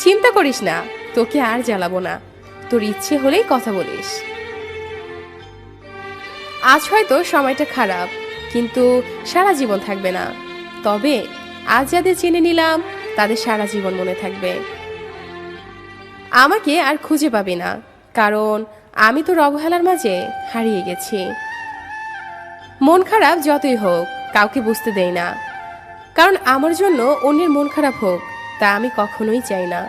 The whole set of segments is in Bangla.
চিন্তা করিস না, তোকে আর জ্বালাবো না। তোর ইচ্ছে হলেই কথা বলিস। আজ হয়তো সময়টা খারাপ, কিন্তু সারা জীবন থাকবে না। তবে আজ যাদের চিনে নিলাম তাদের সারা জীবন মনে থাকবে। আমাকে আর খুঁজে পাবি না, কারণ আমি তোর অবহেলার মাঝে হারিয়ে গেছি। মন খারাপ যতই হোক কাউকে বুঝতে দেই না, কারণ আমার জন্য অন্যের মন খারাপ হোক তা আমি কখনোই চাই না।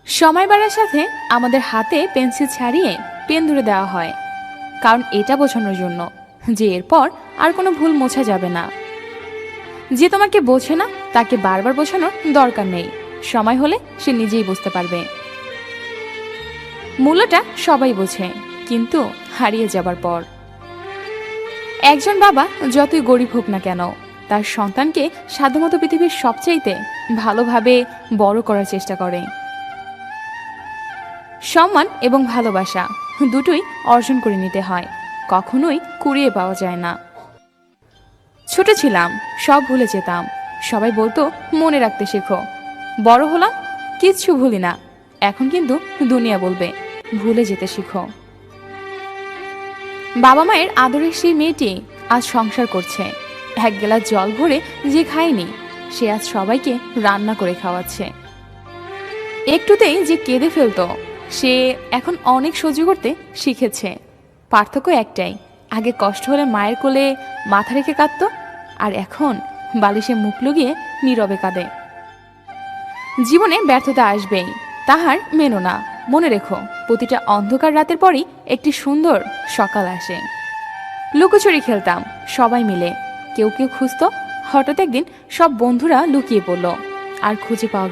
সময় বাড়ার সাথে আমাদের হাতে পেন্সিল ছাড়িয়ে পেন ধরে দেওয়া হয়, কারণ এটা বোঝানোর জন্য যে এরপর আর কোনো ভুল মোছা যাবে না। যে তোমাকে বোঝে না তাকে বারবার বোঝানোর দরকার নেই, সময় হলে সে নিজেই বুঝতে পারবে। মূল্যটা সবাই বোঝে, কিন্তু হারিয়ে যাবার পর। একজন বাবা যতই গরিব হোক না কেন, তার সন্তানকে সাধ্যমতো পৃথিবীর সবচাইতে ভালোভাবে বড় করার চেষ্টা করে। সম্মান এবং ভালোবাসা দুটোই অর্জন করে নিতে হয়, কখনোই কুড়িয়ে পাওয়া যায় না। ছোট ছিলাম, সব ভুলে যেতাম, সবাই বলতো মনে রাখতে শেখো। বড় হলাম, কিচ্ছু ভুলি না। এখন কিন্তু দুনিয়া বলবে ভুলে যেতে শিখো। বাবা মায়ের আদরের সেই মেয়েটি আজ সংসার করছে। এক গ্লাস জল ভরে যে খায়নি, সে আজ সবাইকে রান্না করে খাওয়াচ্ছে। একটুতেই যে কেঁদে ফেলতো, সে এখন অনেক সহ্য করতে শিখেছে। পার্থক্য একটাই, আগে কষ্ট হলে মায়ের কোলে মাথা রেখে কাঁদত, আর এখন বালিশে মুখ লুকিয়ে নীরবে কাঁদে। জীবনে ব্যর্থতা আসবেই, তাহার মেনো না। মনে রেখো, প্রতিটা অন্ধকার রাতের পরই একটি সুন্দর সকাল আসে। লুকোচুরি খেলতাম সবাই মিলে, কেউ কেউ খুঁজতো। হঠাৎ একদিন সব বন্ধুরা লুকিয়ে পড়ল, আর খুঁজে পাওয়া